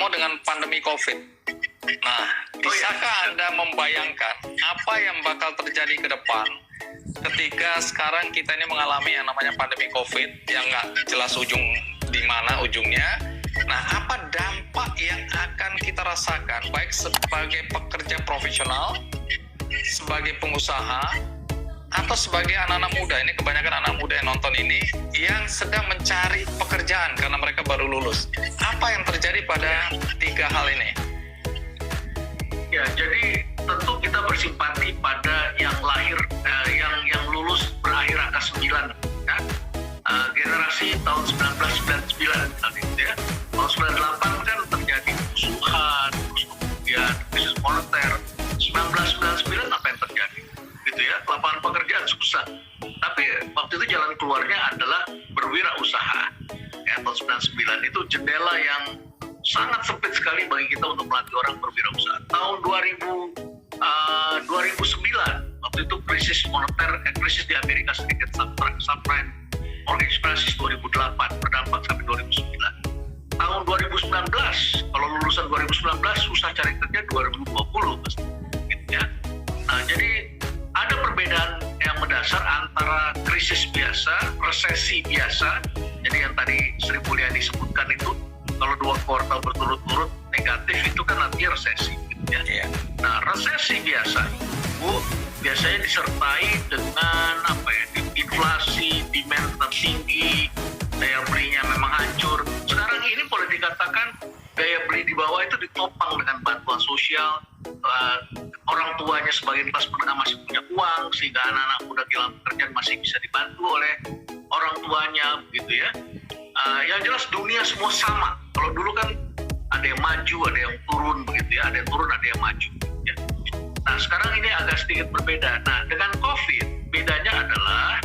dengan pandemi COVID. Nah, bisakah Anda membayangkan apa yang bakal terjadi ke depan ketika sekarang kita ini mengalami yang namanya pandemi COVID yang nggak jelas ujung di mana ujungnya. Nah, apa dampak yang akan kita rasakan baik sebagai pekerja profesional, sebagai pengusaha, atau sebagai anak-anak muda? Ini kebanyakan anak muda yang nonton ini yang sedang mencari pekerjaan karena mereka baru lulus. Apa yang terjadi pada tiga hal ini? Ya, jadi tentu kita bersimpati pada yang lahir, yang lulus berakhir angka 9, ya. Generasi tahun 1999 tadi, ya. Tahun 98 kan terjadi kerusuhan, terus kemudian krisis moneter. 1999 apa yang terjadi? Gitu ya, lapangan pekerjaan susah. Tapi waktu itu jalan keluarnya adalah berwirausaha. Ya, tahun 99 itu jendela yang sangat sempit sekali bagi kita untuk melatih orang berwirausaha. Tahun 2009, waktu itu krisis moneter, krisis di Amerika Serikat, subprime mortgage crisis 2008, berdampak sampai 2009. Tahun 2019, kalau lulusan 2019 susah cari kerja 2020, gitu ya. Nah, jadi ada perbedaan yang mendasar antara krisis biasa, resesi biasa. Jadi yang tadi Sri Mulyani sebutkan itu, kalau 2 kuartal berturut-turut negatif itu kan artinya resesi, gitu ya. Yeah. Nah, resesi biasa itu biasanya disertai dengan inflasi, demand tertinggi, daya belinya memang hancur. Sekarang ini boleh dikatakan daya beli di bawah itu ditopang dengan bantuan sosial. Orang tuanya sebagian kelas menengah masih punya uang, sehingga anak-anak muda kehilangan pekerjaan masih bisa dibantu oleh orang tuanya, gitu ya. Yang jelas dunia semua sama. Kalau dulu kan ada yang maju, ada yang turun, begitu ya. Ada yang turun, ada yang maju, ya. Nah, sekarang ini agak sedikit berbeda. Nah, dengan COVID, bedanya adalah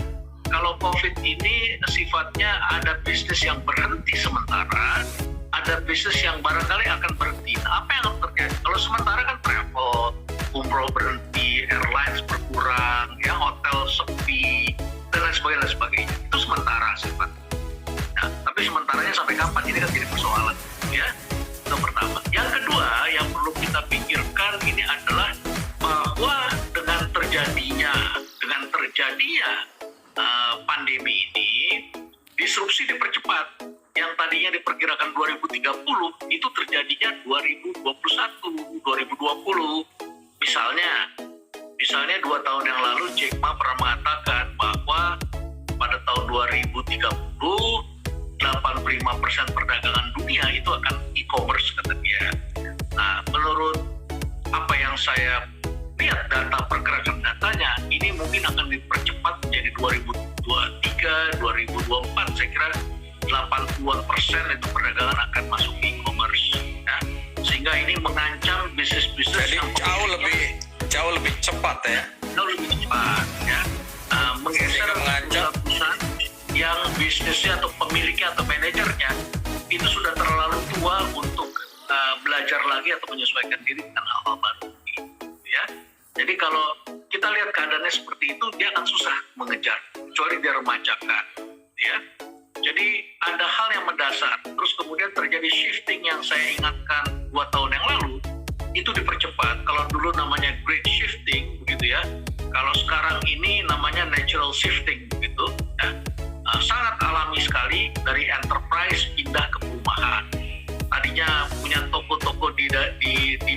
kalau COVID ini sifatnya ada bisnis yang berhenti sementara, ada bisnis yang barangkali akan berhenti. Nah, apa yang akan terjadi? Kalau sementara kan travel, umroh berhenti, airlines berkurang, ya, hotel sepi, dan lain sebagainya. Itu sementara sifatnya. Nah, tapi sementaranya sampai kapan? Ini kan jadi persoalan, ya. Itu pertama. Yang kedua yang perlu kita pikirkan ini adalah bahwa dengan terjadinya pandemi ini, disrupsi dipercepat. Yang tadinya diperkirakan 2030 itu terjadinya 2021, 2020. Misalnya 2 tahun yang lalu Jack Ma pernah mengatakan bahwa pada tahun 2030 85% perdagangan dunia itu akan e-commerce, kata dia. Nah, menurut apa yang saya lihat data pergerakan datanya, ini mungkin akan dipercepat menjadi 2023, 2024. Saya kira 80% itu perdagangan akan masuk e-commerce, ya. Sehingga ini mengancam bisnis-bisnis jadi yang jauh lebih cepat, ya. Jauh lebih cepat, ya. Menggeser perusahaan yang bisnisnya atau pemiliknya atau manajernya itu sudah terlalu tua untuk belajar lagi atau menyesuaikan diri dengan hal-hal baru, ya. Jadi kalau kita lihat keadaannya seperti itu, dia akan susah mengejar, kecuali dia remajakan, ya. Jadi ada hal yang mendasar, terus kemudian terjadi shifting yang saya ingatkan 2 tahun yang lalu, itu dipercepat. Kalau dulu namanya great shifting, begitu ya. Kalau sekarang ini namanya natural shifting, begitu, ya. Sangat alami sekali, dari enterprise pindah ke perumahan. Tadinya punya toko-toko di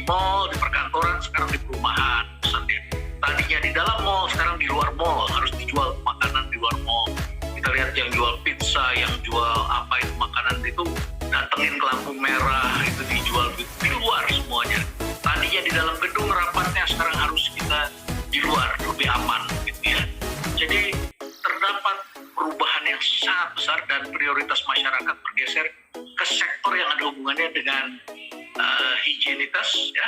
mall, di perkantoran, sekarang di perumahan. Misalnya. Tadinya di dalam mall, sekarang di luar mall, harus dijual makanan di luar mall. Kita lihat yang jual pizza, yang jual apa itu makanan itu, datengin ke lampu merah, itu dijual di luar semuanya. Tadinya di dalam gedung rapatnya, sekarang harus kita di luar, lebih aman, gitu ya. Jadi terdapat perubahan yang sangat besar dan prioritas masyarakat bergeser ke sektor yang ada hubungannya dengan higienitas, ya,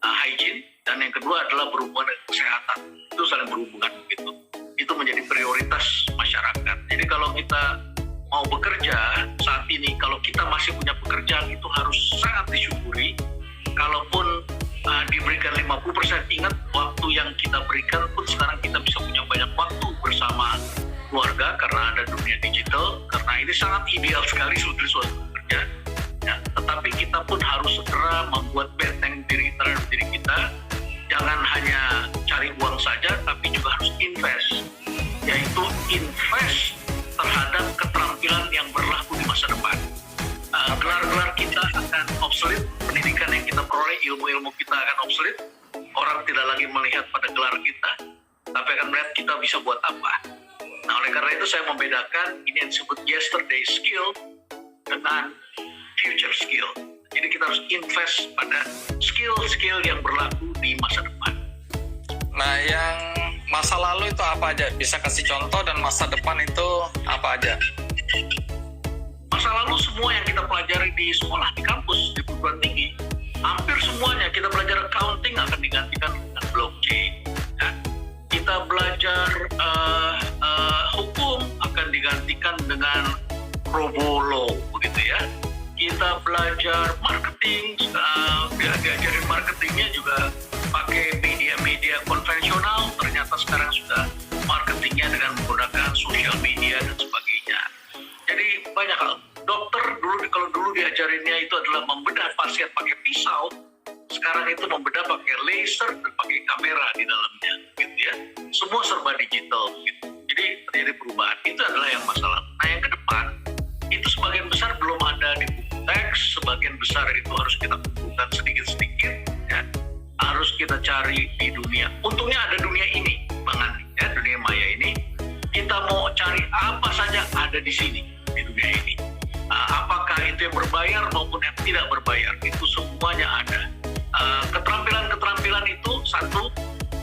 hygiene, dan yang kedua adalah berhubungan dengan kesehatan. Itu saling berhubungan, gitu. Itu menjadi prioritas masyarakat. Jadi kalau kita mau bekerja saat ini, kalau kita masih punya pekerjaan, itu harus sangat disyukuri. Kalaupun diberikan 50%, ingat waktu yang kita berikan pun sekarang kita bisa punya banyak waktu bersama keluarga karena ada dunia digital, karena ini sangat ideal sekali sebetulnya suatu pekerja. Ya, tetapi kita pun harus segera membuat benteng diri terhadap diri kita. Jangan hanya cari uang saja, tapi juga harus invest, yaitu invest terhadap keterampilan yang berlaku di masa depan. Gelar-gelar kita akan obsolete, pendidikan yang kita peroleh, ilmu-ilmu kita akan obsolete. Orang tidak lagi melihat pada gelar kita, tapi akan melihat kita bisa buat apa. Nah, oleh karena itu saya membedakan ini yang disebut yesterday skill dengan future skill. Jadi kita harus invest pada skill-skill yang berlaku di masa depan. Nah, yang masa lalu itu apa aja? Bisa kasih contoh, dan masa depan itu apa aja? Masa lalu semua yang kita pelajari di sekolah, di kampus, di perguruan tinggi, hampir semuanya kita belajar accounting akan digantikan dengan blockchain. Ya. Kita belajar hukum akan digantikan dengan robo-law, begitu ya. Kita belajar marketing, diajarin marketingnya juga pakai media-media konvensional, ternyata sekarang sudah marketingnya dengan menggunakan social media dan sebagainya. Jadi banyak hal. Dokter kalau dulu diajarinnya itu adalah membedah pasien pakai pisau, sekarang itu membedah pakai laser dan pakai kamera di dalamnya, gitu ya. Semua serba digital, gitu. Jadi terjadi perubahan. Itu adalah yang masalah. Nah, yang ke depan itu sebagian besar belum ada di buku teks, sebagian besar itu harus kita kumpulkan sedikit-sedikit, ya. Harus kita cari di dunia. Untungnya ada dunia ini, Bang Andi, ya, dunia maya ini. Kita mau cari apa saja ada di sini, di dunia ini. Apakah itu yang berbayar maupun yang tidak berbayar, itu semuanya ada. Keterampilan-keterampilan itu satu,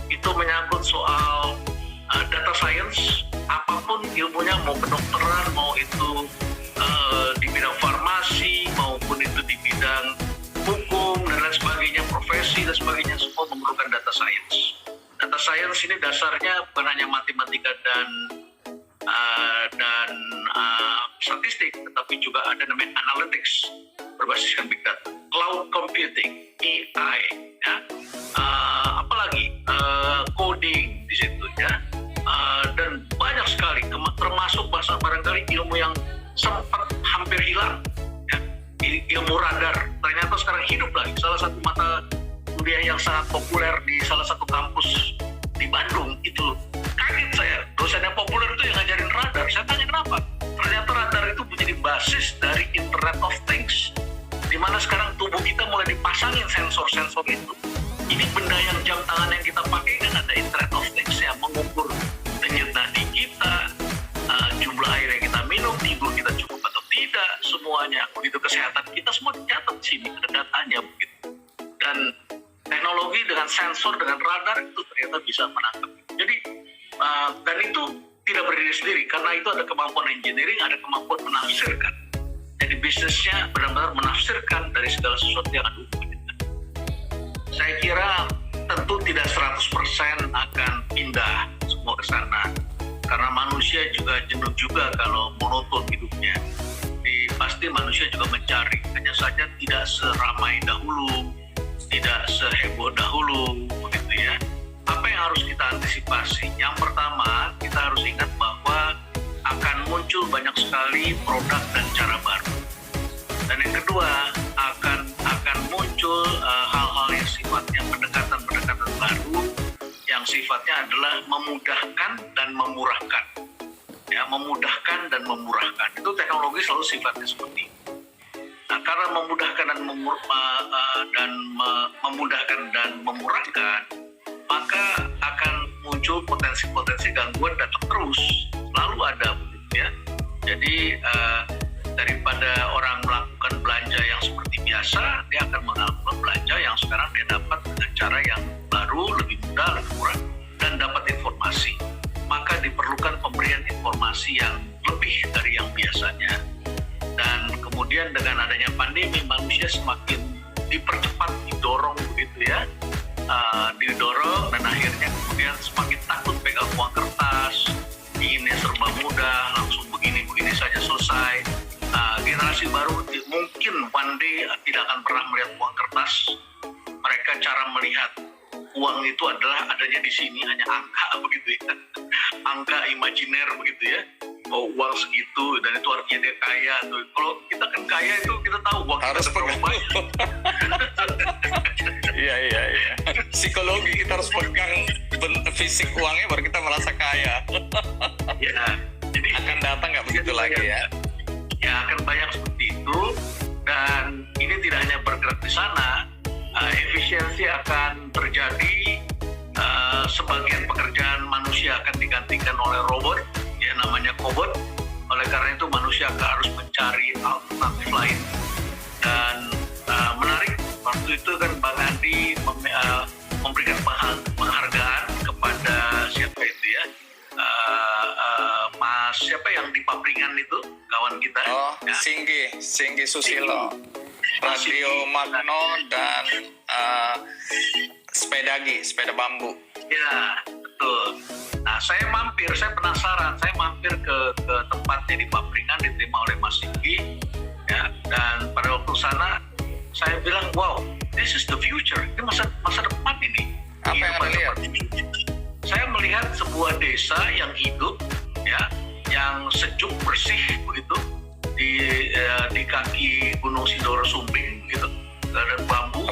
itu menyangkut soal data science, apapun ilmunya, mau kedokteran, mau itu di bidang farmasi, maupun itu di bidang hukum dan lain sebagainya, profesi dan sebagainya, semua memerlukan data science. Data science ini dasarnya bukan hanya matematika dan statistik, tetapi juga ada namanya analytics berbasiskan big data, cloud computing, AI, ya, apalagi coding di situ, ya, dan banyak sekali, termasuk bahasa barangkali ilmu yang sempat hampir hilang, ya, ilmu radar, ternyata sekarang hidup lagi. Salah satu mata kuliah yang sangat populer di salah satu kampus di Bandung itu, kaget saya, dosen yang populer itu yang ngajarin radar. Saya tanya kenapa? Ternyata radar itu menjadi basis dari Internet of Things, di mana sekarang tubuh kita mulai dipasangin sensor-sensor itu. Ini benda yang jam tangan yang kita pakai kan ada Internet of Things yang mengukur denyut nadi kita, jumlah air yang kita minum, tidur kita cukup atau tidak, semuanya. Begitu kesehatan kita semua dicatat di sini, ada datanya begitu. Dan teknologi dengan sensor, dengan radar itu ternyata bisa menangkap. Jadi dan itu tidak berdiri sendiri, karena itu ada kemampuan engineering, ada kemampuan menafsirkan. Jadi bisnisnya benar-benar menafsirkan dari segala sesuatu yang ada hubungannya. Saya kira tentu tidak 100% akan pindah semua ke sana, karena manusia juga jenuh juga kalau monoton hidupnya. Pasti manusia juga mencari, hanya saja tidak seramai dahulu, tidak seheboh dahulu, begitu ya. Apa yang harus kita antisipasi? Yang pertama, kita harus ingat bahwa akan muncul banyak sekali produk dan cara baru. Dan yang kedua, akan muncul hal-hal yang sifatnya pendekatan-pendekatan baru, yang sifatnya adalah memudahkan dan memurahkan. Ya, memudahkan dan memurahkan. Itu teknologi selalu sifatnya seperti itu. Nah, karena memudahkan dan memudahkan dan memurahkan, maka akan muncul potensi-potensi gangguan datang terus, selalu ada, begitu ya. Jadi daripada orang melakukan belanja yang seperti biasa, dia akan melakukan belanja yang sekarang dia dapat dengan cara yang baru, lebih mudah, lebih murah, dan dapat informasi. Maka diperlukan pemberian informasi yang lebih dari yang biasanya. Dan kemudian dengan adanya pandemi, manusia semakin dipercepat, didorong begitu ya, didorong, dan akhirnya kemudian semakin takut pegang uang kertas, inginnya serba mudah, langsung begini-begini saja selesai. Generasi baru mungkin one day tidak akan pernah melihat uang kertas. Mereka cara melihat uang itu adalah adanya di sini, hanya angka begitu ya, angka imajiner begitu ya. oh uang segitu dan itu artinya dia kaya. Tuh. Kalau kita kan kaya itu kita tahu uang Harus kita berapa banyak. Iya. Psikologi kita harus pegang fisik uangnya baru kita merasa kaya. Ya, jadi Akan datang nggak begitu lagi ya? Ya akan banyak seperti itu, dan ini tidak hanya bergerak di sana, efisiensi akan terjadi, sebagian pekerjaan manusia akan digantikan oleh robot, ya namanya cobot. Oleh karena itu manusia harus mencari alternatif lain. Dan menarik, waktu itu kan Bang Andi memberikan penghargaan kepada siapa itu ya, Mas siapa yang di Papringan itu, kawan kita. Oh, Ya. Singgi Susilo, Radio Magno dan sepeda bambu. Ya, betul. Nah, saya penasaran, saya mampir ke tempatnya di Papringan, diterima oleh Mas Singgi. Ya, dan pada waktu sana, saya bilang, wow, this is the future. Ini masa depan ini. Apa yang Anda lihat? Saya melihat sebuah desa yang hidup, ya, yang sejuk bersih begitu di kaki Gunung Sindoro Sumbing, gitu. Ada bambu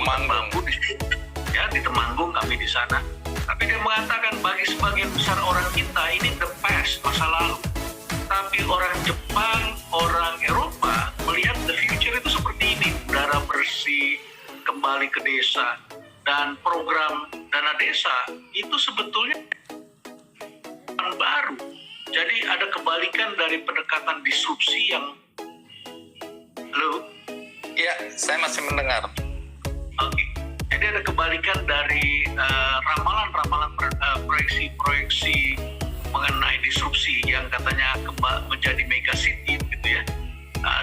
di situ. Ya, di Temanggung kami di sana. Tapi dia mengatakan bagi sebagian besar orang kita ini the past, masa lalu. Tapi orang Jepang, orang Eropa melihat the future itu seperti ini, udara bersih, kembali ke desa, dan program dana desa itu sebetulnya baru. Jadi ada kebalikan dari pendekatan disrupsi yang Ya, saya masih mendengar. Oke. Jadi ada kebalikan dari ramalan-ramalan proyeksi mengenai disrupsi yang katanya menjadi mega city gitu ya.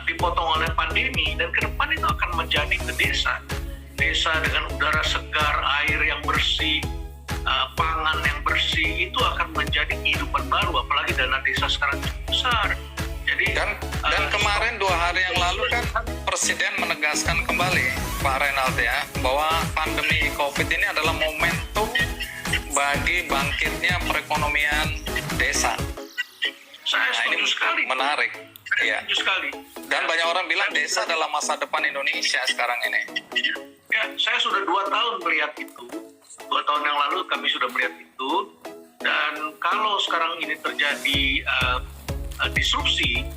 Dipotong oleh pandemi, dan ke depan itu akan menjadi ke desa dengan udara segar, air yang bersih, pangan yang bersih, itu akan menjadi kehidupan baru, apalagi dana desa sekarang cukup besar. Jadi dan kemarin 2 hari yang lalu kan Presiden menegaskan kembali, Pak Renald ya, bahwa pandemi COVID ini adalah momentum bagi bangkitnya perekonomian desa. Saya setuju sekali. Menarik. Saya Ya. setuju sekali. Dan banyak orang bilang desa adalah masa depan Indonesia sekarang ini. Ya, saya sudah 2 tahun melihat itu. 2 tahun yang lalu kami sudah melihat itu. Dan kalau sekarang ini terjadi disrupsi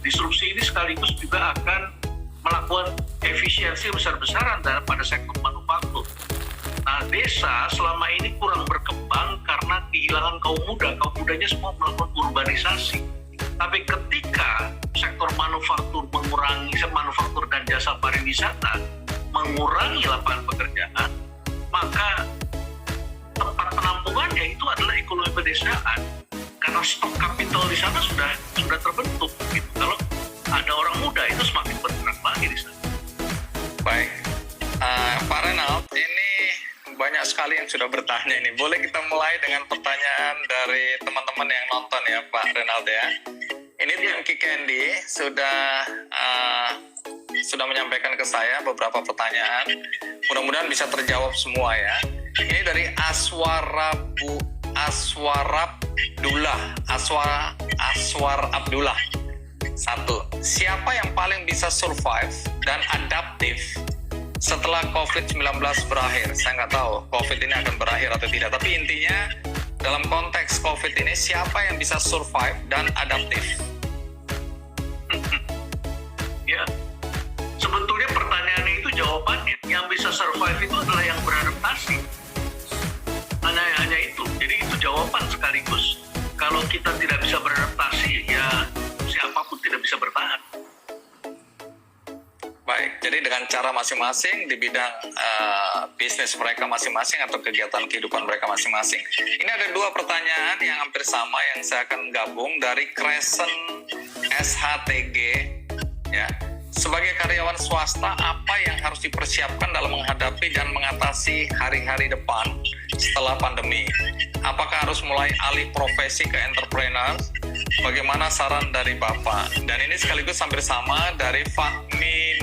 ini sekaligus juga akan melakukan efisiensi besar-besaran pada sektor manufaktur. Nah, desa selama ini kurang berkembang karena kehilangan kaum muda. Kaum mudanya semua melakukan urbanisasi. Tapi ketika sektor manufaktur manufaktur dan jasa pariwisata mengurangi lapangan pekerjaan, maka tempat penampungannya itu adalah ekonomi pedesaan. Karena stok kapital di sana sudah terbentuk. Gitu. Kalau ada orang muda itu semakin bergerak lagi di sana. Baik, Pak Renald, ini banyak sekali yang sudah bertanya ini. Boleh kita mulai dengan pertanyaan dari teman-teman yang nonton ya, Pak Renald ya. Ini tim Kikendi sudah menyampaikan ke saya beberapa pertanyaan. Mudah-mudahan bisa terjawab semua ya. Ini dari Aswar Abdullah. 1. Siapa yang paling bisa survive dan adaptif setelah COVID-19 berakhir? Saya nggak tahu COVID ini akan berakhir atau tidak. Tapi intinya dalam konteks COVID ini siapa yang bisa survive dan adaptif? Ya, sebetulnya pertanyaan itu jawabannya. Yang bisa survive itu adalah yang beradaptasi. Hanya itu. Jadi itu jawaban sekaligus. Kalau kita tidak bisa beradaptasi, ya siapapun tidak bisa bertahan. Baik, jadi dengan cara masing-masing di bidang bisnis mereka masing-masing atau kegiatan kehidupan mereka masing-masing. Ini ada 2 pertanyaan yang hampir sama yang saya akan gabung dari Crescent SHTG. Ya, sebagai karyawan swasta, apa yang harus dipersiapkan dalam menghadapi dan mengatasi hari-hari depan setelah pandemi? Apakah harus mulai alih profesi ke entrepreneur? Bagaimana saran dari Bapak? Dan ini sekaligus hampir sama dari Fahmi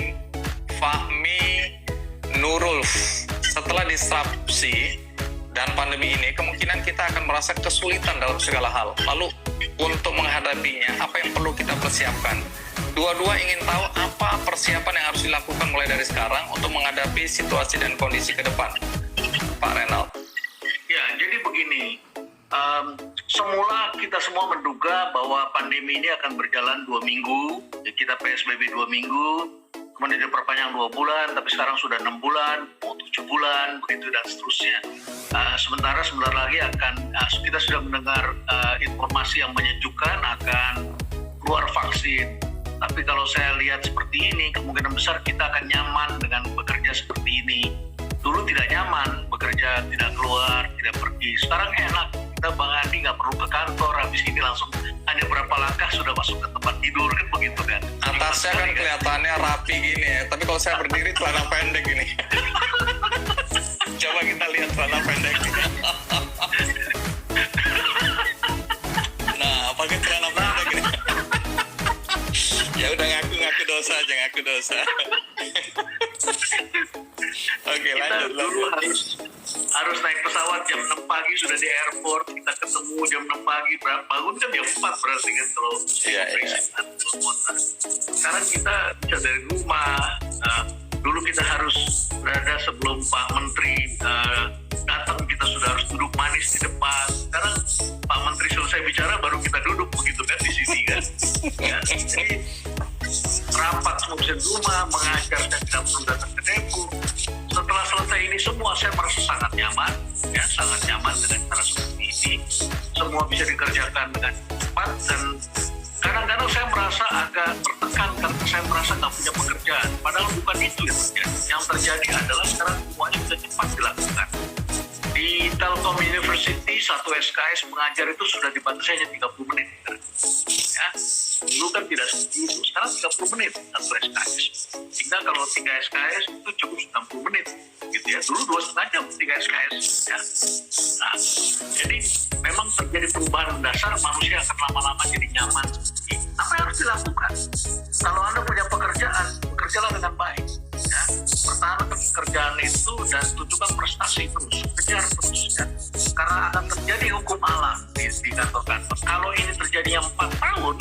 Nurul. Setelah disrupsi Dan pandemi ini kemungkinan kita akan merasa kesulitan dalam segala hal. Lalu untuk menghadapinya, apa yang perlu kita persiapkan? Dua-dua ingin tahu apa persiapan yang harus dilakukan mulai dari sekarang untuk menghadapi situasi dan kondisi ke depan. Pak Renald. Ya, jadi begini. Semula kita semua menduga bahwa pandemi ini akan berjalan 2 minggu. Kita PSBB 2 minggu, kemudian diperpanjang 2 bulan, tapi sekarang sudah 6 bulan, 7 bulan, begitu dan seterusnya. Sementara sebentar lagi kita sudah mendengar informasi yang menyejukkan akan keluar vaksin. Tapi kalau saya lihat seperti ini, kemungkinan besar kita akan nyaman dengan bekerja seperti ini. Dulu tidak nyaman, bekerja tidak keluar, tidak pergi. Sekarang enak, kita Bang Andi nggak perlu ke kantor, habis ini langsung hanya berapa langkah sudah masuk ke tempat tidur, kan begitu kan. Atasnya kan kelihatannya rapi gini ya, tapi kalau saya berdiri celana pendek gini. Coba kita lihat celana pendek. Nah, pakai celana pendek gini. Ya udah ngaku dosa aja, ngaku dosa. Oke, lanjut. Dulu harus naik pesawat jam 6 pagi sudah di airport, kita ketemu jam 6 pagi, bangun kan jam 4 berarti kan kalau Iya. Sekarang kita bisa dari rumah. Dulu kita harus berada sebelum Pak Menteri datang, kita sudah harus duduk manis di depan. Sekarang Pak Menteri selesai bicara baru kita duduk begitu kan di sini kan. Ya, jadi rapat semua bisa di rumah, mengajar dan tidak perlu datang ke Depo. Setelah selesai ini semua, saya merasa sangat nyaman, ya sangat nyaman dengan cara seperti ini. Semua bisa dikerjakan dengan cepat dan kadang-kadang saya merasa agak tertekan karena saya merasa nggak punya pekerjaan. Padahal bukan itu yang terjadi. Yang terjadi adalah sekarang semuanya sudah cepat dilakukan. Di Telkom University, 1 SKS mengajar itu sudah dibatasi hanya 30 menit. Ya, dulu kan tidak seperti itu. Sekarang 30 menit 1 SKS. Sehingga kalau 3 SKS itu cukup 90 menit. Gitu ya. Dulu 2,5 jam 3 SKS. Ya. Nah, jadi memang terjadi perubahan mendasar, manusia akan lama-lama jadi nyaman. Apa yang harus dilakukan? Kalau Anda punya pekerjaan, bekerjalah dengan baik. Ya. Pertahankan pekerjaan itu dan tunjukkan prestasi terus, kejar terus. Ya. Karena akan terjadi hukum alam di kantor-kantor. Kalau ini terjadinya 4 tahun,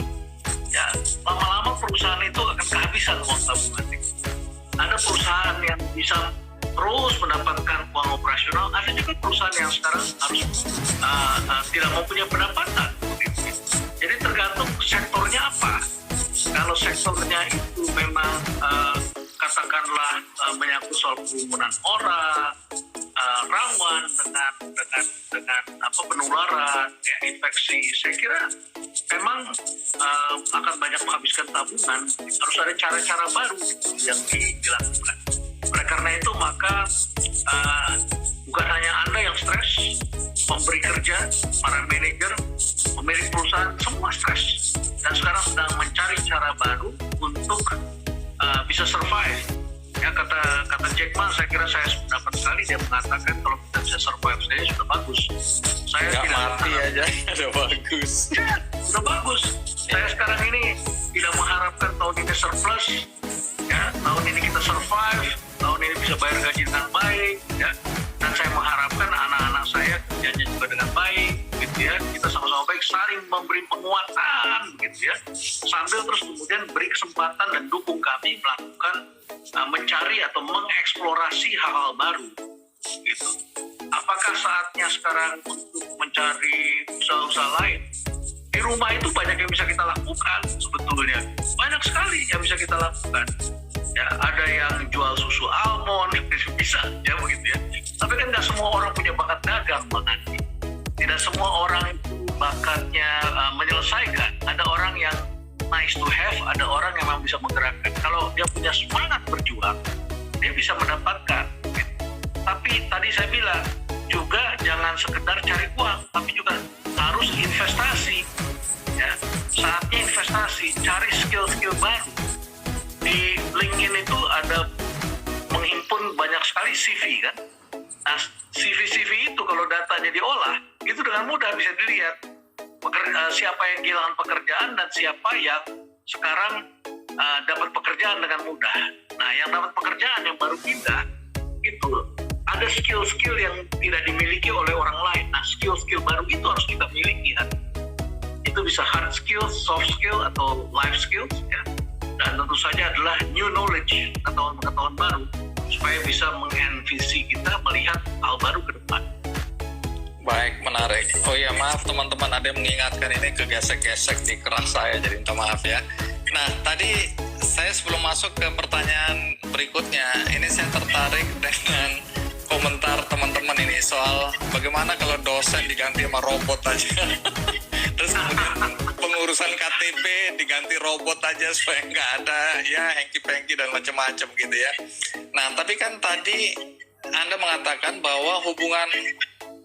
ya lama-lama perusahaan itu akan kehabisan uang tabungan. Ada perusahaan yang bisa terus mendapatkan uang operasional, ada juga perusahaan yang sekarang harus tidak mempunyai pendapatan. Jadi tergantung sektornya apa. Kalau sektornya itu memang katakanlah menyangkut soal kerumunan orang, rawan dengan penularan, ya, infeksi, saya kira memang akan banyak menghabiskan tabungan. Harus ada cara-cara baru yang dilakukan. Oleh karena itu maka bukan hanya Anda yang stres, pemberi kerja, para manajer, pemilik perusahaan, semua stres. Dan sekarang sedang mencari cara baru untuk bisa survive. Ya, kata Jack Ma, saya kira saya dapat sekali dia mengatakan kalau kita bisa survive saja sudah bagus. Saya nggak tidak mati aja, udah bagus. Ya, sudah bagus. Saya sekarang ini tidak mengharapkan tahun ini surplus. Ya, tahun ini kita survive, tahun ini bisa bayar gaji dengan baik. Ya, dan saya mengharapkan anak-anak saya kerjanya juga dengan baik. Gitu ya, kita sama-sama baik, saling memberi penguatan, gitu ya. Sambil terus kemudian beri kesempatan dan dukung kami melakukan mencari atau mengeksplorasi hal-hal baru, gitu. Apakah saatnya sekarang untuk mencari usaha-usaha lain? Di rumah itu banyak yang bisa kita lakukan sebetulnya, banyak sekali yang bisa kita lakukan. Ya, ada yang jual susu almond, bisa, ya begitu ya. Tapi kan nggak semua orang punya bakat dagang, Bang Andi. Tidak semua orang itu bakatnya menyelesaikan. Ada orang yang nice to have, ada orang yang memang bisa menggerakkan. Kalau dia punya semangat berjuang, dia bisa mendapatkan. Gitu. Tapi tadi saya bilang, juga jangan sekedar cari uang, tapi juga harus investasi. Ya, saatnya investasi, cari skill-skill baru. Di LinkedIn itu ada menghimpun banyak sekali CV kan. Nah, CV-CV itu kalau datanya diolah, itu dengan mudah bisa dilihat siapa yang kehilangan pekerjaan dan siapa yang sekarang dapat pekerjaan dengan mudah. Nah, yang dapat pekerjaan yang baru pindah itu ada skill-skill yang tidak dimiliki oleh orang lain. Nah, skill-skill baru itu harus kita miliki kan. Itu bisa hard skills, soft skill, atau life skills ya. Dan tentu saja adalah new knowledge, pengetahuan baru, supaya bisa mengenvisi kita melihat hal baru ke depan. Baik, menarik. Oh ya, maaf teman-teman, ada yang mengingatkan ini kegesek-gesek di keras saya, jadi minta maaf ya. Nah, tadi saya sebelum masuk ke pertanyaan berikutnya, ini saya tertarik dengan komentar teman-teman ini soal bagaimana kalau dosen diganti sama robot aja. Terus kemudian pengurusan KTP diganti robot aja supaya nggak ada ya hengki-pengki dan macam-macam gitu ya. Nah, tapi kan tadi Anda mengatakan bahwa hubungan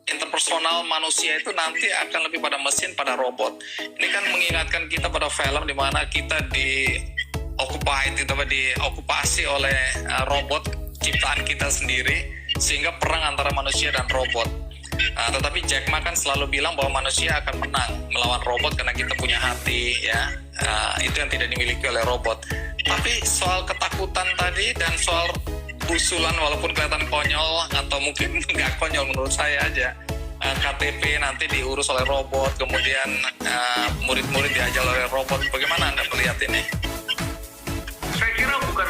interpersonal manusia itu nanti akan lebih pada mesin, pada robot. Ini kan mengingatkan kita pada film di mana kita diokupasi oleh robot ciptaan kita sendiri, sehingga perang antara manusia dan robot. Tetapi Jack Ma kan selalu bilang bahwa manusia akan menang melawan robot karena kita punya hati ya. Itu yang tidak dimiliki oleh robot. Tapi soal ketakutan tadi dan soal usulan walaupun kelihatan konyol atau mungkin nggak konyol menurut saya aja, KTP nanti diurus oleh robot, kemudian murid-murid diajar oleh robot. Bagaimana Anda melihat ini? Saya kira bukan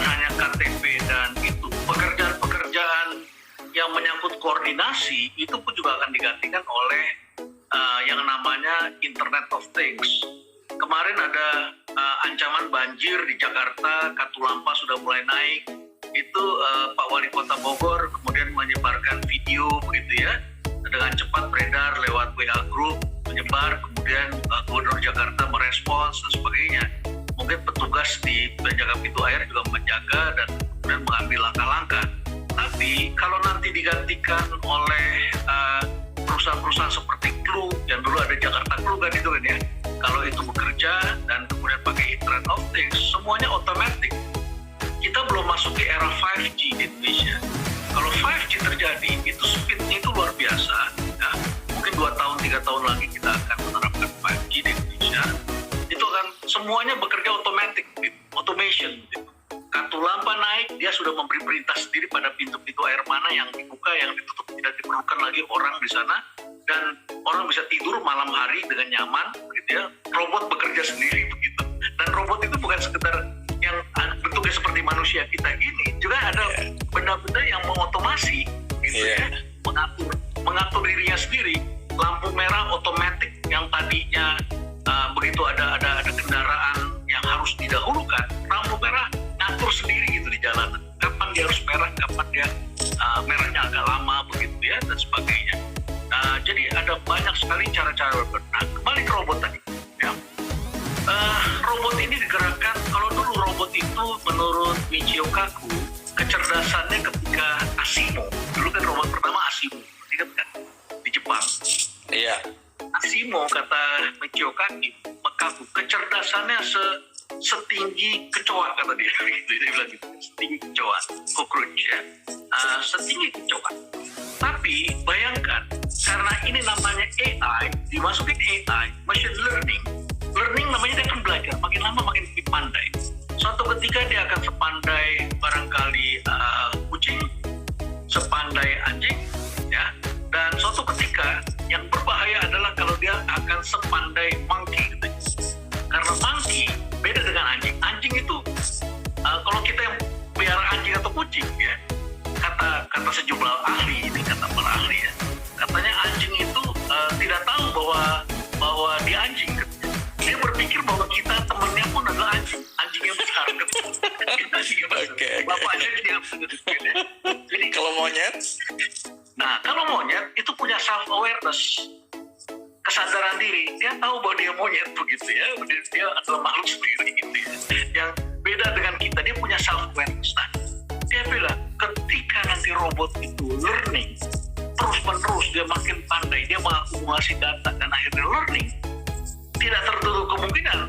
hanya KTP dan itu, pekerjaan-pekerjaan yang menyangkut koordinasi itu pun juga akan digantikan oleh yang namanya Internet of Things. Kemarin ada ancaman banjir di Jakarta, Katulampa sudah mulai naik. Itu Pak Wali Kota Bogor kemudian menyebarkan video begitu ya, dengan cepat beredar lewat WA Group, menyebar, kemudian Gubernur Jakarta merespons dan sebagainya. Mungkin petugas di penjaga pintu air juga menjaga dan kemudian mengambil langkah-langkah. Tapi kalau nanti digantikan oleh perusahaan-perusahaan seperti Clue, yang dulu ada Jakarta Clue kan itu kan ya, kalau itu bekerja dan kemudian pakai Internet of Things, semuanya otomatis. Kita belum masuk ke era 5G di Indonesia. Kalau 5G terjadi, itu speednya itu luar biasa. Ya. Mungkin 2 tahun, 3 tahun lagi kita akan menerapkan 5G di Indonesia. Itu akan semuanya bekerja otomatis, automation. Gitu. Katulampa naik, dia sudah memberi perintah sendiri pada pintu-pintu air mana yang dibuka, yang ditutup. Tidak diperlukan lagi orang di sana. Dan orang bisa tidur malam hari dengan nyaman, gitu ya. Robot bekerja sendiri begitu. Dan robot itu bukan sekedar yang bentuknya seperti manusia kita gini, juga ada benda-benda yang mengotomasi, gitu ya, mengatur dirinya sendiri. Lampu merah otomatis yang tadinya begitu ada kendaraan yang harus didahulukan, lampu merah ngatur sendiri gitu di jalanan. Kapan dia harus merah, kapan dia merahnya agak lama begitu ya, dan sebagainya. Jadi ada banyak sekali cara-cara berbeda. Nah, kembali ke robot tadi. Ya. Robot ini digerakkan, kalau dulu robot itu menurut Michio Kaku, kecerdasannya ketika Asimo, dulu kan robot pertama Asimo, ingat kan? Di Jepang. Iya. Asimo, kata Michio Kaku, kecerdasannya setinggi kecoa, kata dia. Dia bilang gitu, setinggi kecoa, cockroach ya. Setinggi kecoa. Tapi bayangkan, karena ini namanya AI, dimasukin AI, machine learning namanya dia akan belajar, makin lama makin lebih pandai. Suatu ketika dia akan sepandai barangkali kucing, sepandai anjing, ya. Dan suatu ketika yang berbahaya adalah kalau dia akan sepandai monkey, gitu. Karena monkey beda dengan anjing. Anjing itu kalau kita yang pelihara anjing atau kucing, ya, kata sejumlah ahli, ini kata para ahli ya, katanya anjing itu tidak tahu bahwa dia anjing. Dia berpikir bahwa kita temannya pun adalah anjing yang besar. Kita anjing yang besar. Bapaknya dia. Jadi Kalau monyet? Nah, kalau monyet itu punya self awareness, kesadaran diri. Dia tahu bahwa dia monyet begitu ya. Dia adalah makhluk sendiri gitu ya. Yang beda dengan kita, dia punya self awareness. Nah, dia bilang ketika nanti robot itu learning terus-menerus, dia makin pandai, dia mengakumulasi data dan akhirnya learning, tidak tertutup kemungkinan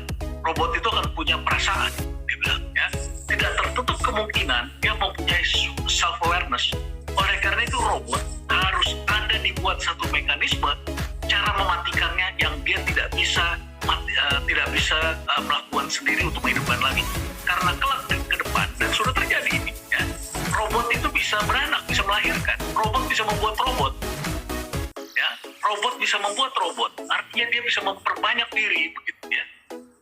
robot itu akan punya perasaan, dia bilang ya. Tidak tertutup kemungkinan dia mempunyai self awareness. Oleh karena itu robot harus ada dibuat satu mekanisme cara mematikannya yang dia tidak bisa melakukan sendiri untuk menghidupkan lagi. Karena kelak ke depan, dan sudah terjadi ini ya, robot itu bisa beranak, bisa bisa membuat robot. Ya, robot bisa membuat robot. Artinya dia bisa memperbanyak diri, begitu ya.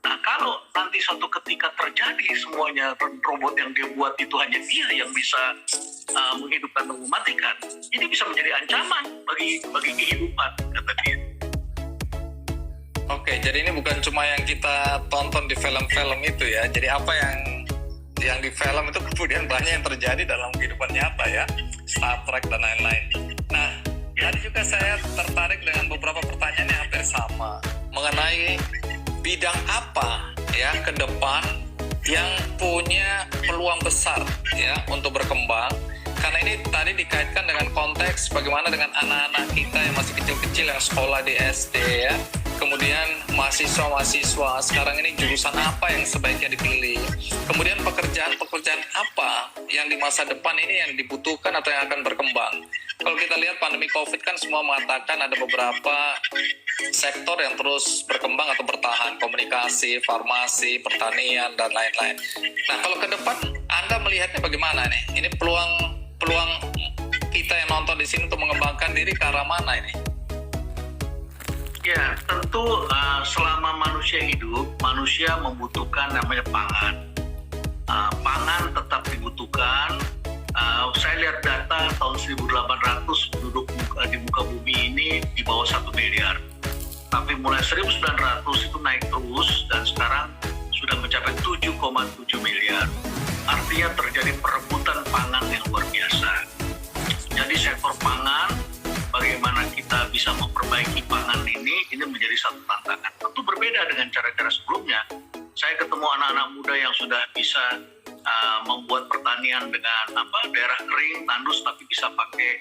Nah, kalau nanti suatu ketika terjadi semuanya robot yang dia buat itu hanya dia yang bisa menghidupkan dan mematikan, ini bisa menjadi ancaman bagi kehidupan, kata dia. Oke, jadi ini bukan cuma yang kita tonton di film-film itu ya. Jadi apa yang di film itu kemudian banyak yang terjadi dalam kehidupan nyata ya, Star Trek dan lain-lain. Nah, tadi juga saya tertarik dengan beberapa pertanyaan yang hampir sama mengenai bidang apa ya ke depan yang punya peluang besar ya untuk berkembang. Karena ini tadi dikaitkan dengan konteks bagaimana dengan anak-anak kita yang masih kecil-kecil yang sekolah di SD ya. Kemudian mahasiswa-mahasiswa sekarang ini jurusan apa yang sebaiknya dipilih. Kemudian pekerjaan-pekerjaan apa yang di masa depan ini yang dibutuhkan atau yang akan berkembang. Kalau kita lihat pandemi COVID kan semua mengatakan ada beberapa sektor yang terus berkembang atau bertahan. Komunikasi, farmasi, pertanian, dan lain-lain. Nah, kalau ke depan Anda melihatnya bagaimana nih? Ini peluang kita yang nonton di sini untuk mengembangkan diri ke arah mana ini? Ya, tentu selama manusia hidup, manusia membutuhkan namanya pangan. Pangan tetap dibutuhkan. Saya lihat data tahun 1800 penduduk di muka bumi ini di bawah 1 miliar. Tapi mulai 1900 itu naik terus dan sekarang sudah mencapai 7,7 miliar. Artinya terjadi perebutan pangan yang luar biasa. Jadi sektor pangan, bagaimana kita bisa memperbaiki pangan ini menjadi satu tantangan. Tentu berbeda dengan cara-cara sebelumnya. Saya ketemu anak-anak muda yang sudah bisa membuat pertanian dengan daerah kering, tandus, tapi bisa pakai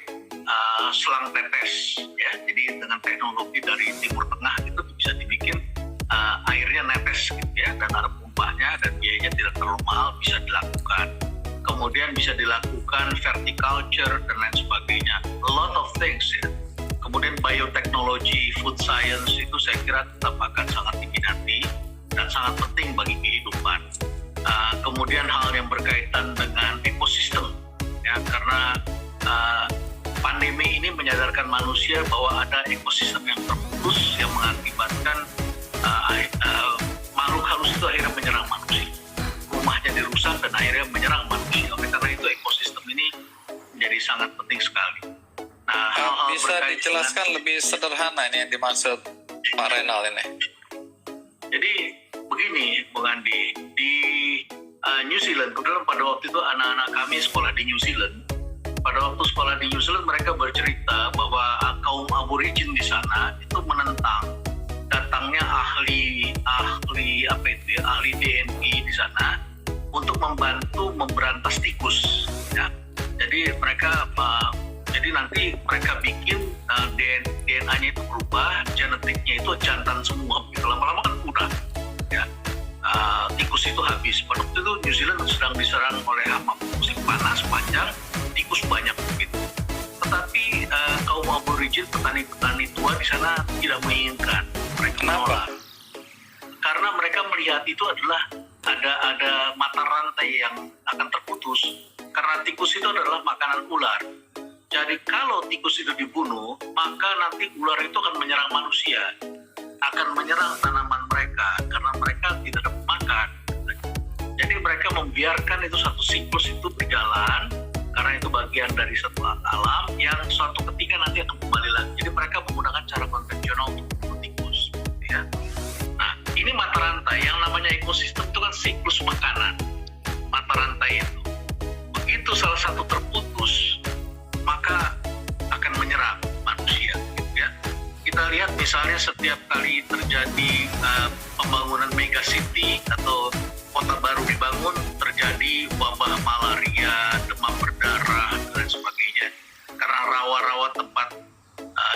selang tetes. Ya, jadi dengan teknologi dari Timur Tengah itu bisa dibikin airnya netes, gitu ya, dan ada pompanya dan biayanya tidak terlalu mahal, bisa dilakukan. Kemudian bisa dilakukan verticulture dan lain sebagainya. A lot of things ya. Kemudian bioteknologi, food science itu saya kira tetap akan sangat diminati dan sangat penting bagi kehidupan. Kemudian hal yang berkaitan dengan ekosistem, ya, karena pandemi ini menyadarkan manusia bahwa ada ekosistem yang terputus yang mengakibatkan makhluk halus itu akhirnya menyerang manusia. Rumahnya dirusak dan akhirnya menyerang manusia. Oleh karena itu ekosistem ini menjadi sangat penting sekali. Nah, hal-hal bisa dijelaskan lebih sederhana ini yang dimaksud Pak Renal ini? Jadi begini, Bung Andi, di New Zealand, kebetulan pada waktu itu anak-anak kami sekolah di New Zealand. Pada waktu sekolah di New Zealand mereka bercerita bahwa kaum aborigin di sana itu menentang datangnya ahli DNI di sana untuk membantu memberantas tikus. Ya. Jadi nanti mereka bikin DNA-nya itu berubah, genetiknya itu jantan semua. Lama-lama kan udah, ya. Tikus itu habis. Pada waktu itu New Zealand sedang diserang oleh hama musim panas panjang, tikus banyak begitu. Tetapi kaum aborigin, petani-petani tua di sana tidak menginginkan. Mereka menolak. Karena mereka melihat itu adalah ada mata rantai yang akan terputus. Karena tikus itu adalah makanan ular. Jadi kalau tikus itu dibunuh, maka nanti ular itu akan menyerang manusia, akan menyerang tanaman mereka karena mereka tidak dapat makan. Jadi mereka membiarkan itu satu siklus itu berjalan karena itu bagian dari satu alam yang suatu ketika nanti akan kembali lagi. Jadi mereka menggunakan cara konvensional untuk membunuh tikus. Ya. Nah, ini mata rantai. Yang namanya ekosistem itu kan siklus makanan. Mata rantai itu. Begitu salah satu terputus, maka akan menyerang manusia, gitu ya. Kita lihat misalnya setiap kali terjadi pembangunan megacity atau kota baru dibangun, terjadi wabah malaria, demam berdarah, dan sebagainya. Karena rawa-rawa tempat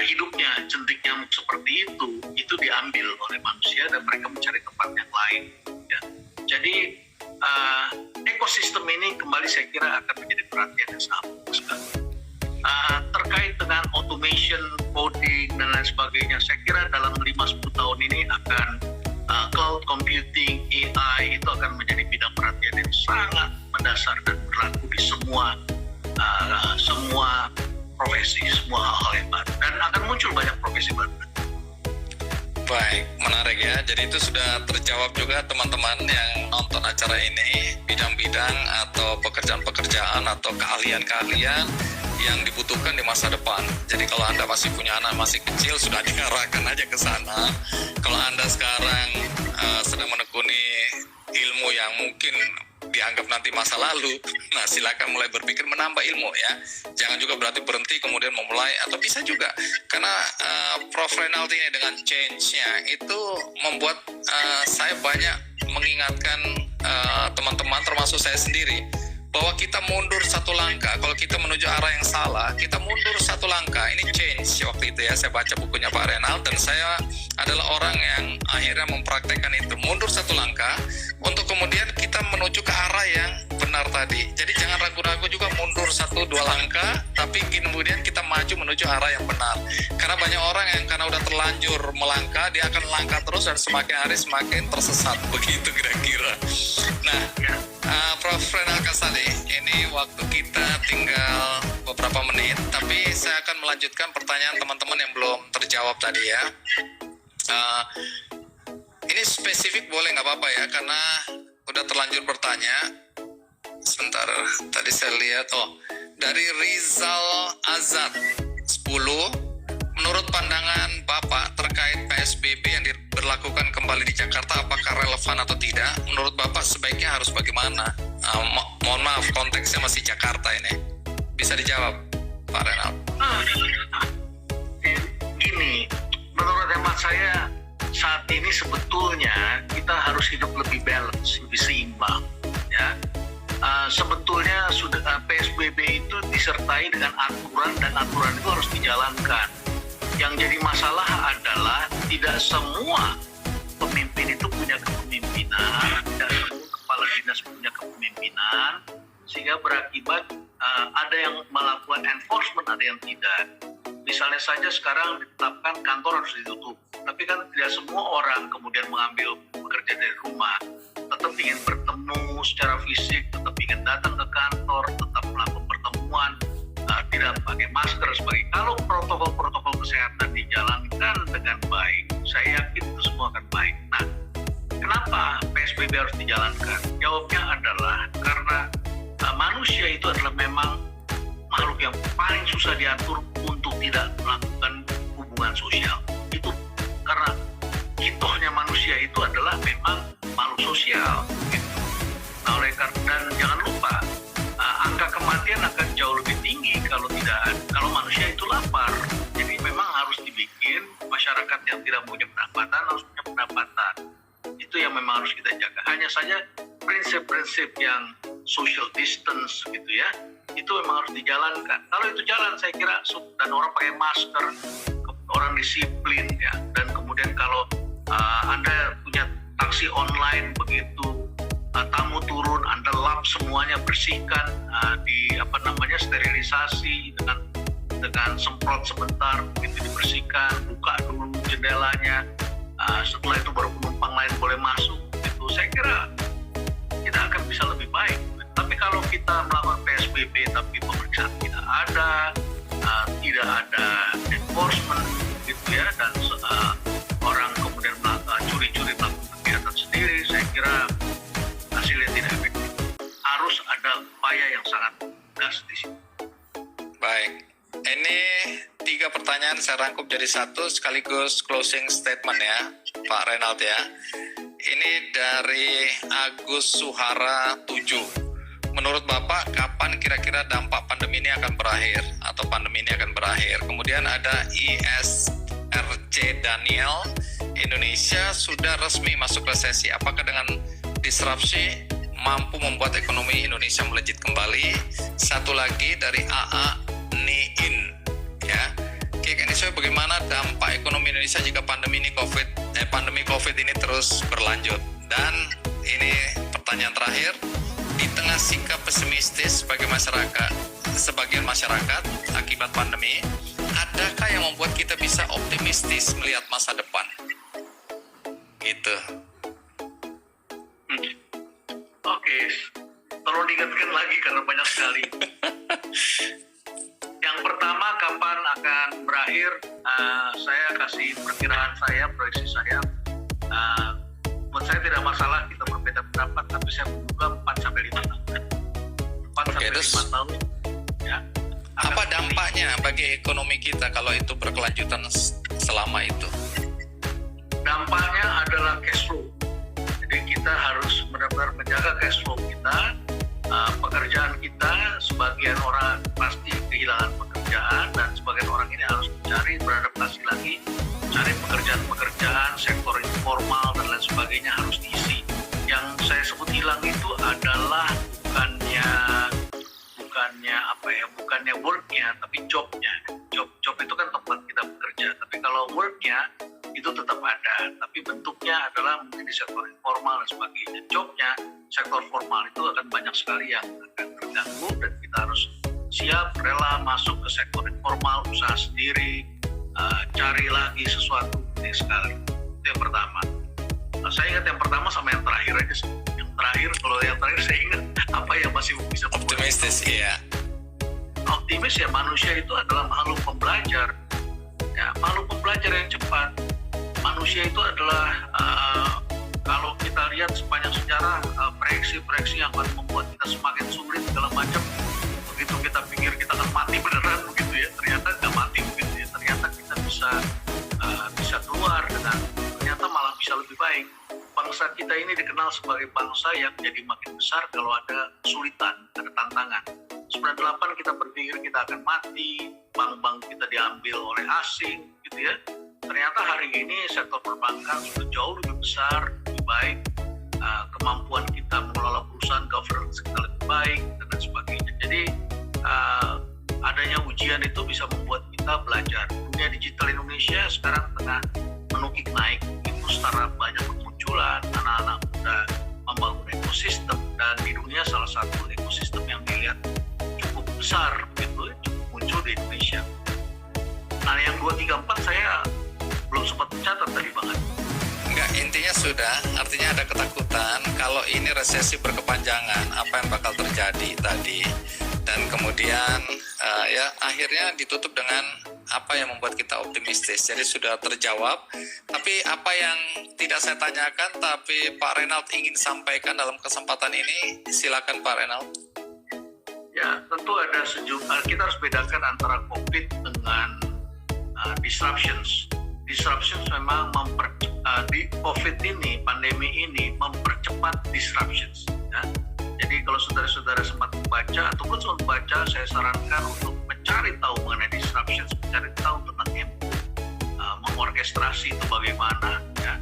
hidupnya jentik nyamuk seperti itu diambil oleh manusia dan mereka mencari tempat yang lain. Ya. Jadi ekosistem ini kembali saya kira akan menjadi perhatian yang sangat sekali. Terkait dengan automation, coding, dan lain sebagainya, saya kira dalam 5-10 tahun ini akan cloud computing, AI itu akan menjadi bidang perhatian yang sangat mendasar dan berlaku di semua profesi, semua hal-hal yang baru, dan akan muncul banyak profesi baru. Baik, menarik ya. Jadi itu sudah terjawab juga teman-teman yang nonton acara ini, bidang-bidang atau pekerjaan-pekerjaan atau keahlian-keahlian yang dibutuhkan di masa depan. Jadi kalau Anda masih punya anak masih kecil, sudah diarahkan aja ke sana. Kalau Anda sekarang sedang menekuni ilmu yang mungkin dianggap nanti masa lalu, nah silakan mulai berpikir menambah ilmu ya. Jangan juga berarti berhenti kemudian memulai, atau bisa juga karena Prof Renaldi ini dengan change-nya itu membuat saya banyak mengingatkan teman-teman termasuk saya sendiri bahwa kita mundur satu langkah. Kalau kita menuju arah yang salah, kita mundur satu langkah. Ini change waktu itu ya, saya baca bukunya Pak Renald, dan saya adalah orang yang akhirnya mempraktekkan itu. Mundur satu langkah untuk kemudian kita menuju ke arah yang benar tadi. Jadi jangan ragu-ragu juga mundur 1-2 langkah, tapi kemudian kita maju menuju arah yang benar. Karena banyak orang yang karena udah terlanjur melangkah, dia akan melangkah terus dan semakin hari semakin tersesat. Begitu kira-kira. Nah, Prof Renald Kasali, ini waktu kita tinggal beberapa menit, tapi saya akan melanjutkan pertanyaan teman-teman yang belum terjawab tadi ya. Ini spesifik boleh nggak apa-apa ya, karena udah terlanjur bertanya. Sebentar, tadi saya lihat, dari Rizal Azad 10, menurut pandangan Bapak terkait PSBB yang diberlakukan kembali di Jakarta, apakah relevan atau tidak? Menurut Bapak sebaiknya harus bagaimana? Mohon maaf, konteksnya masih Jakarta ini. Bisa dijawab, Pak Renald? Gini, menurut hemat saya saat ini sebetulnya kita harus hidup lebih balance, lebih seimbang. Ya, sebetulnya sudah PSBB itu disertai dengan aturan, dan aturan itu harus dijalankan. Yang jadi masalah adalah tidak semua pemimpin itu punya kepemimpinan, tidak semua kepala dinas punya kepemimpinan, sehingga berakibat ada yang melakukan enforcement, ada yang tidak. Misalnya saja sekarang ditetapkan kantor harus ditutup, tapi kan tidak semua orang kemudian mengambil bekerja dari rumah, tetap ingin bertemu secara fisik, tetap ingin datang ke kantor, tetap melakukan pertemuan, tidak pakai masker sebagai. Kalau protokol-protokol kesehatan dijalankan dengan baik, saya yakin itu semua akan baik. Nah, kenapa PSBB harus dijalankan? Jawabnya adalah karena manusia itu adalah memang makhluk yang paling susah diatur untuk tidak melakukan hubungan sosial. Itu karena hitohnya manusia itu adalah memang makhluk sosial. Gitu. Nah, oleh karena, dan jangan lupa angka kematian akan jauh lebih tinggi kalau manusia itu lapar. Jadi memang harus dibikin masyarakat yang tidak punya pendapatan harus punya pendapatan. Itu yang memang harus kita jaga. Hanya saja prinsip-prinsip yang social distance gitu ya, itu memang harus dijalankan. Kalau itu jalan, saya kira, dan orang pakai masker, orang disiplin ya, dan kemudian kalau Anda punya taksi online, begitu tamu turun, Anda lap semuanya, bersihkan, sterilisasi dengan semprot sebentar, begitu dibersihkan, buka dulu jendelanya, setelah itu baru penumpang lain boleh masuk. Itu saya kira kita akan bisa lebih baik. Tapi kalau kita melakukan PSBB tapi pemeriksaan tidak ada enforcement gitu ya, dan orang kemudian curi-curi melakukan kegiatan sendiri, saya kira hasilnya tidak efektif. Harus ada upaya yang sangat tegas di sini. Baik, ini 3 pertanyaan saya rangkum jadi satu sekaligus closing statement ya, Pak Renald ya. Ini dari Agus Suhara 7. Menurut Bapak, kapan kira-kira dampak pandemi ini akan berakhir atau pandemi ini akan berakhir? Kemudian ada ISRC Daniel, Indonesia sudah resmi masuk resesi. Apakah dengan disrupsi mampu membuat ekonomi Indonesia melejit kembali? Satu lagi dari AA Niin, ya. Ini bagaimana dampak ekonomi Indonesia jika pandemi COVID ini terus berlanjut? Dan ini pertanyaan terakhir. Di tengah sikap pesimistis sebagian masyarakat akibat pandemi, adakah yang membuat kita bisa optimistis melihat masa depan? Gitu. Oke, tolong diingatkan lagi karena banyak sekali. Yang pertama, terakhir saya kasih perkiraan saya, proyeksi saya. Menurut saya tidak masalah kita berbeda pendapat, tapi saya menduga 4 sampai 5 tahun. 4 sampai 5 tahun. Ya. Apa dampaknya bagi ekonomi kita kalau itu berkelanjutan selama itu? Dampaknya adalah cash flow. Jadi kita harus benar-benar menjaga cash flow kita. Pekerjaan kita, sebagian orang pasti kehilangan pekerjaan, dan sebagian orang ini harus mencari, beradaptasi lagi, cari pekerjaan-pekerjaan sektor informal dan lain sebagainya harus diisi. Yang saya sebut hilang itu adalah bukannya worknya, tapi jobnya. Job itu kan tempat kita bekerja, tapi kalau worknya itu tetap ada, tapi bentuknya adalah mungkin di sektor informal dan sebagainya. Jobnya sektor formal itu akan banyak sekali yang akan terganggu, dan kita harus siap rela masuk ke sektor informal, usaha sendiri, cari lagi sesuatu ini sekali. Itu yang pertama. Saya ingat yang pertama sama yang terakhir aja. Kalau yang terakhir saya ingat apa yang masih bisa optimistis. Iya. Optimis ya, manusia itu adalah makhluk pembelajar. Ya, makhluk pembelajar yang cepat. Manusia itu adalah kalau kita lihat sepanjang sejarah, proyeksi-proyeksi yang akan membuat kita semakin sulit segala macam. Begitu kita pikir kita akan mati beneran begitu ya, ternyata nggak mati begitu ya. Ternyata kita bisa keluar dengan, ternyata malah bisa lebih baik. Bangsa kita ini dikenal sebagai bangsa yang jadi makin besar kalau ada kesulitan, ada tantangan. 98 kita berpikir kita akan mati, bank-bank kita diambil oleh asing gitu ya. Ternyata hari ini sektor perbankan sudah jauh lebih besar, lebih baik, kemampuan kita mengelola perusahaan, governance kita lebih baik, dan lain sebagainya. Jadi adanya ujian itu bisa membuat kita belajar. Dunia digital Indonesia sekarang tengah menukik naik, itu secara banyak kemunculan, anak-anak muda membangun ekosistem, dan di dunia salah satu ekosistem yang dilihat cukup besar begitu, cukup muncul di Indonesia. Nah, yang 2, 3, 4 saya belum sempat mencatat tadi banget. Enggak, intinya sudah, artinya ada ketakutan kalau ini resesi berkepanjangan, apa yang bakal terjadi tadi, dan kemudian ya akhirnya ditutup dengan apa yang membuat kita optimistis. Jadi sudah terjawab, tapi apa yang tidak saya tanyakan tapi Pak Reynald ingin sampaikan dalam kesempatan ini, silakan Pak Reynald. Ya, tentu ada kita harus bedakan antara COVID dengan disruptions. Disruptions memang di COVID ini, pandemi ini mempercepat disruptions. Ya. Jadi kalau saudara-saudara sempat membaca ataupun sempat membaca, saya sarankan untuk mencari tahu mengenai disruptions, mencari tahu tentang MO, mengorkestrasi itu bagaimana. Ya.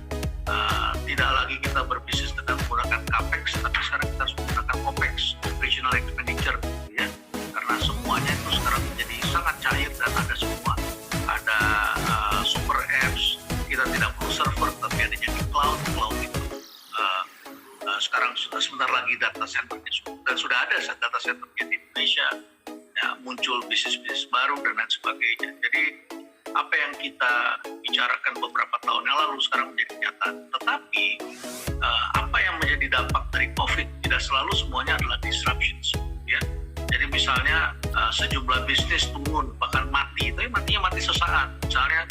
Tidak lagi kita berbisnis dengan menggunakan CAPEX, tapi sekarang kita harus menggunakan OPEX, operational expenditure, ya. Karena semuanya itu sekarang menjadi sangat cair dan ada semua. Ada super apps, kita tidak perlu server, tapi adanya di cloud itu sekarang sebentar lagi data centernya dan sudah ada data centernya di Indonesia, ya, muncul bisnis-bisnis baru dan lain sebagainya. Jadi apa yang kita bicarakan beberapa tahun yang lalu sekarang menjadi nyata. Tetapi apa yang menjadi dampak dari COVID tidak selalu semuanya adalah disruptions, ya. Jadi misalnya sejumlah bisnis turun bahkan mati, tapi matinya mati sesaat. Misalnya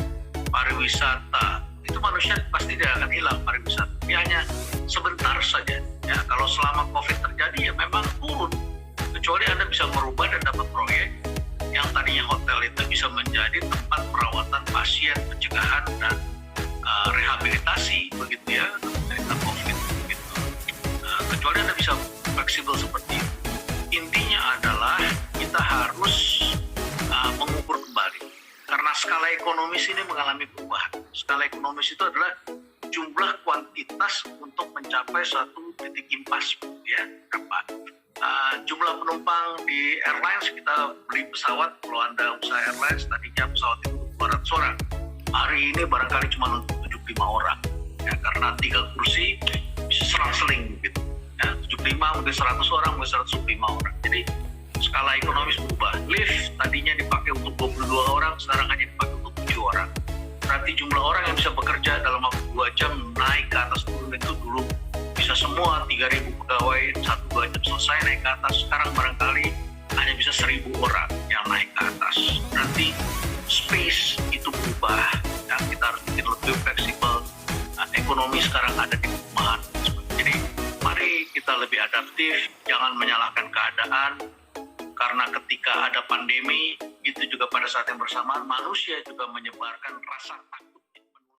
pariwisata, itu manusia pasti tidak akan hilang pariwisata. Dia hanya sebentar saja. Ya, kalau selama COVID terjadi ya memang turun. Kecuali Anda bisa merubah dan dapat proyek yang tadinya hotel itu bisa menjadi tempat perawatan pasien, pencegahan dan rehabilitasi begitu ya, menderita COVID begitu. Kecuali Anda bisa fleksibel seperti itu. Intinya adalah kita harus mengukur kembali. Karena skala ekonomis ini mengalami perubahan. Skala ekonomis itu adalah jumlah kuantitas untuk mencapai suatu titik impas, ya. Berapa? Jumlah penumpang di airlines, kita beli pesawat, kalau Anda usaha airlines, tadinya pesawat itu 200 orang. Hari ini barangkali cuma untuk 75 orang. Ya, karena 3 kursi bisa selang-seling gitu. Ya, 75, mungkin 100 orang, mungkin 105 orang. Jadi skala ekonomis berubah. Lift tadinya dipakai untuk 22 orang, sekarang hanya dipakai untuk 7 orang. Berarti jumlah orang yang bisa bekerja dalam waktu 2 jam naik ke atas turun itu dulu bisa semua 3.000 pegawai 1-2 jam selesai naik ke atas. Sekarang barangkali hanya bisa 1.000 orang yang naik ke atas. Berarti space itu berubah. Ya, kita harus bikin lebih fleksibel. Ekonomi sekarang ada di rumah. Jadi mari kita lebih adaptif, jangan menyalahkan keadaan. Karena ketika ada pandemi, itu juga pada saat yang bersamaan manusia juga menyebarkan rasa takut.